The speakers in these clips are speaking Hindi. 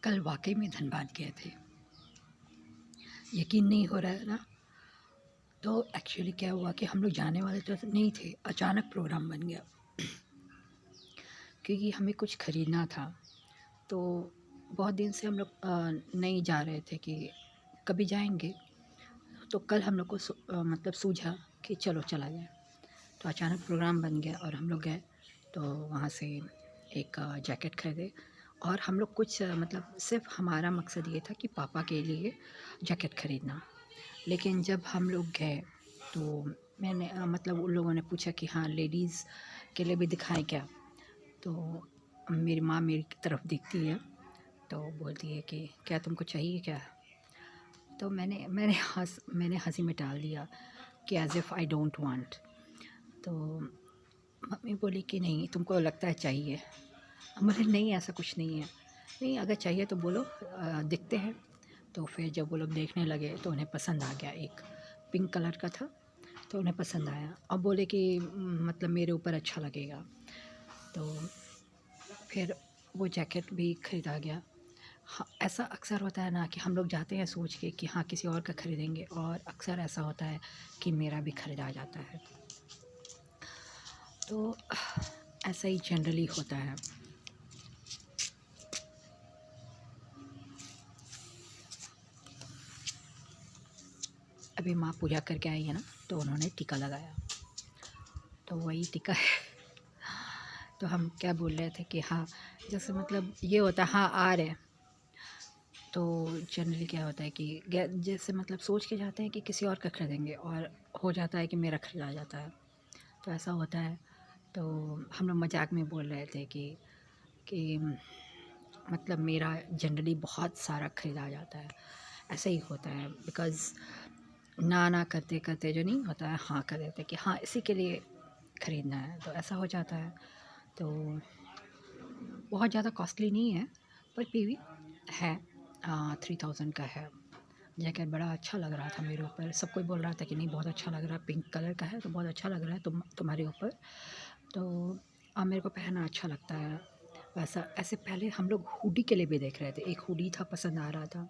कल वाकई में धनबाद गए थे। यकीन नहीं हो रहा है ना। तो एक्चुअली क्या हुआ कि हम लोग जाने वाले तो नहीं थे, अचानक प्रोग्राम बन गया क्योंकि हमें कुछ ख़रीदना था। तो बहुत दिन से हम लोग नहीं जा रहे थे कि कभी जाएंगे। तो कल हम लोग को मतलब सूझा कि चलो चला जाए। तो अचानक प्रोग्राम बन गया और हम लोग गए। तो वहाँ से एक जैकेट ख़रीदे और हम लोग कुछ मतलब सिर्फ हमारा मकसद ये था कि पापा के लिए जैकेट ख़रीदना। लेकिन जब हम लोग गए तो मैंने मतलब उन लोगों ने पूछा कि हाँ लेडीज़ के लिए भी दिखाएं क्या। तो मेरी माँ मेरी तरफ देखती है तो बोलती है कि क्या तुमको चाहिए क्या। तो मैंने हंसी में टाल दिया कि as if I don't want. तो मम्मी बोली कि नहीं तुमको लगता है चाहिए। हम बोले नहीं ऐसा कुछ नहीं है, नहीं अगर चाहिए तो बोलो दिखते हैं। तो फिर जब वो लोग देखने लगे तो उन्हें पसंद आ गया, एक पिंक कलर का था तो उन्हें पसंद आया और बोले कि मतलब मेरे ऊपर अच्छा लगेगा। तो फिर वो जैकेट भी ख़रीदा गया। हाँ, ऐसा अक्सर होता है ना कि हम लोग जाते हैं सोच के कि हाँ किसी और का ख़रीदेंगे और अक्सर ऐसा होता है कि मेरा भी ख़रीदा जाता है। तो ऐसा ही जनरली होता है। अभी माँ पूजा करके आई है ना तो उन्होंने टीका लगाया, तो वही टीका है। तो हम क्या बोल रहे थे कि हाँ जैसे मतलब ये होता है हाँ आ रहे। तो जनरली क्या होता है कि जैसे मतलब सोच के जाते हैं कि किसी और का खरीदेंगे और हो जाता है कि मेरा खरीदा जाता है। तो ऐसा होता है। तो हम लोग मजाक में बोल रहे थे कि मतलब मेरा जनरली बहुत सारा खरीदा जाता है। ऐसा ही होता है बिकॉज़ ना करते करते जो नहीं होता है हाँ कर देते कि हाँ इसी के लिए ख़रीदना है, तो ऐसा हो जाता है। तो बहुत ज़्यादा कॉस्टली नहीं है पर फिर भी है, 3000 का है। जैकेट बड़ा अच्छा लग रहा था मेरे ऊपर, सब कोई बोल रहा था कि नहीं बहुत अच्छा लग रहा है, पिंक कलर का है तो बहुत अच्छा लग रहा है तुम्हारे ऊपर। तो मेरे को पहनना अच्छा लगता है। वैसा ऐसे पहले हम लोग हुडी के लिए भी देख रहे थे, एक हुडी था पसंद आ रहा था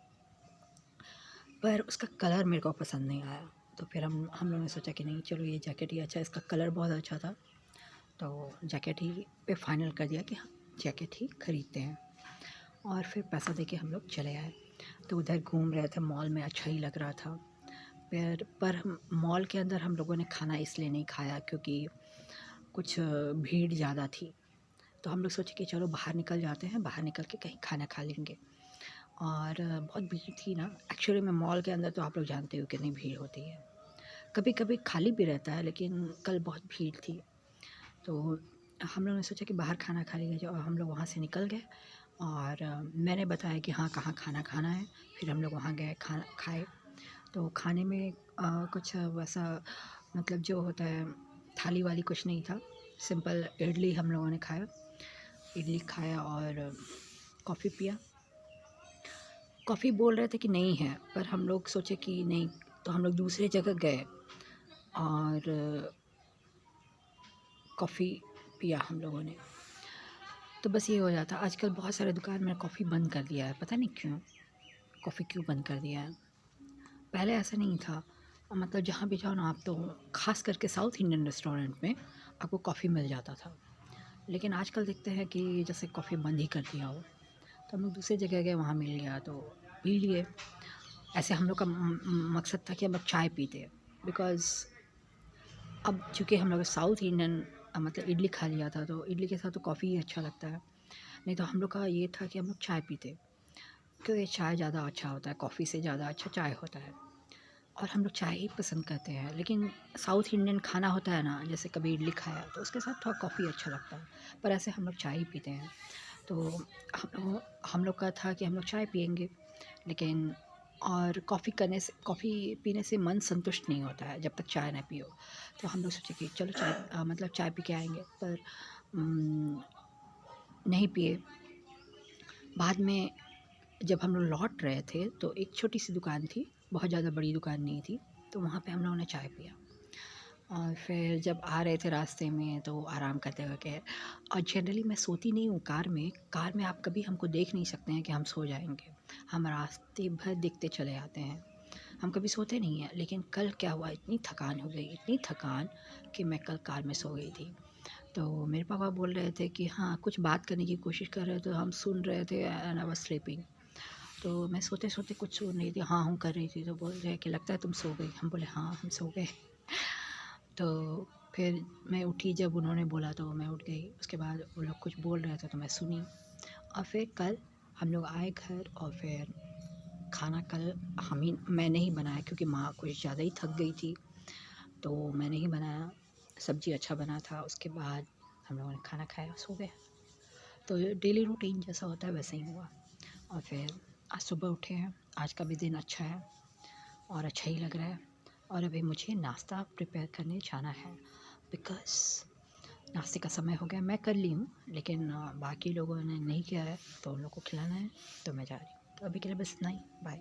पर उसका कलर मेरे को पसंद नहीं आया। तो फिर हम लोगों ने सोचा कि नहीं चलो ये जैकेट ही अच्छा है, इसका कलर बहुत अच्छा था तो जैकेट ही पे फाइनल कर दिया कि हाँ जैकेट ही ख़रीदते हैं। और फिर पैसा देके हम लोग चले आए। तो उधर घूम रहे थे मॉल में, अच्छा ही लग रहा था। पर मॉल के अंदर हम लोगों ने खाना इसलिए नहीं खाया क्योंकि कुछ भीड़ ज़्यादा थी। तो हम लोग सोचे कि चलो बाहर निकल जाते हैं, बाहर निकल के कहीं खाना खा लेंगे। और बहुत भीड़ थी ना एक्चुअली में मॉल के अंदर, तो आप लोग जानते हो कितनी भीड़ होती है। कभी कभी खाली भी रहता है लेकिन कल बहुत भीड़ थी। तो हम लोगों ने सोचा कि बाहर खाना खा लेंगे और हम लोग वहाँ से निकल गए। और मैंने बताया कि हाँ कहाँ खाना खाना है। फिर हम लोग वहाँ गए, खाना खाए। तो खाने में कुछ वैसा मतलब जो होता है थाली वाली कुछ नहीं था, सिंपल इडली हम लोगों ने खाया। इडली खाया और कॉफ़ी पिया। कॉफ़ी बोल रहे थे कि नहीं है पर हम लोग सोचे कि नहीं, तो हम लोग दूसरी जगह गए और कॉफ़ी पिया हम लोगों ने। तो बस ये हो जाता। आजकल बहुत सारे दुकान में कॉफ़ी बंद कर दिया है, पता नहीं क्यों, कॉफ़ी क्यों बंद कर दिया है। पहले ऐसा नहीं था, मतलब जहाँ भी जाओ ना आप तो ख़ास करके साउथ इंडियन रेस्टोरेंट में आपको कॉफ़ी मिल जाता था। लेकिन आजकल देखते हैं कि जैसे कॉफ़ी बंद ही कर दिया हो। तो हम लोग दूसरी जगह गए, वहाँ मिल गया तो पी लिए। ऐसे हम लोग का मकसद था कि हम लोग चाय पीते, बिकॉज़ अब चूँकि हम लोग साउथ इंडियन मतलब इडली खा लिया था तो इडली के साथ तो कॉफ़ी ही अच्छा लगता है। नहीं तो हम लोग का ये था कि हम लोग चाय पीते, क्योंकि चाय ज़्यादा अच्छा होता है, कॉफ़ी से ज़्यादा अच्छा चाय होता है। और हम लोग चाय ही पसंद करते हैं। लेकिन साउथ इंडियन खाना होता है ना, जैसे कभी इडली खाया तो उसके साथ थोड़ा कॉफ़ी अच्छा लगता है, पर ऐसे हम लोग चाय ही पीते हैं। तो हम लोग का था कि हम लोग चाय पिएंगे, लेकिन और कॉफ़ी पीने से मन संतुष्ट नहीं होता है जब तक चाय ना पियो। तो हम लोग सोचे कि चलो चाय मतलब चाय पी के आएंगे, पर नहीं पिए। बाद में जब हम लोग लौट रहे थे तो एक छोटी सी दुकान थी, बहुत ज़्यादा बड़ी दुकान नहीं थी, तो वहाँ पे हम लोगों ने चाय पिया। और फिर जब आ रहे थे रास्ते में तो आराम करते हुए गए। और जनरली मैं सोती नहीं हूँ कार में आप कभी हमको देख नहीं सकते हैं कि हम सो जाएंगे। हम रास्ते भर दिखते चले आते हैं, हम कभी सोते नहीं हैं। लेकिन कल क्या हुआ, इतनी थकान हो गई, इतनी थकान कि मैं कल कार में सो गई थी। तो मेरे पापा बोल रहे थे कि हाँ कुछ बात करने की कोशिश कर रहे थे, तो हम सुन रहे थे एंड आई वाज स्लीपिंग। तो मैं सोते सोते कुछ सुन रही थी, हाँ हूँ कर रही थी। तो बोल रहे कि लगता है तुम सो गई। हम बोले हाँ हम सो गए। तो फिर मैं उठी, जब उन्होंने बोला तो मैं उठ गई। उसके बाद वो लोग कुछ बोल रहे थे तो मैं सुनी। और फिर कल हम लोग आए घर और फिर खाना कल मैंने ही बनाया, क्योंकि माँ कुछ ज़्यादा ही थक गई थी तो मैंने ही बनाया। सब्ज़ी अच्छा बना था। उसके बाद हम लोगों ने खाना खाया, सो गए। तो डेली रूटीन जैसा होता है वैसे ही हुआ। और फिर आज सुबह उठे हैं, आज का भी दिन अच्छा है और अच्छा ही लग रहा है। और अभी मुझे नाश्ता प्रिपेयर करने जाना है, बिकॉज़ नाश्ते का समय हो गया। मैं कर ली हूँ लेकिन बाकी लोगों ने नहीं किया है तो उन लोग को खिलाना है, तो मैं जा रही हूँ। तो अभी के लिए बस इतना ही, बाय।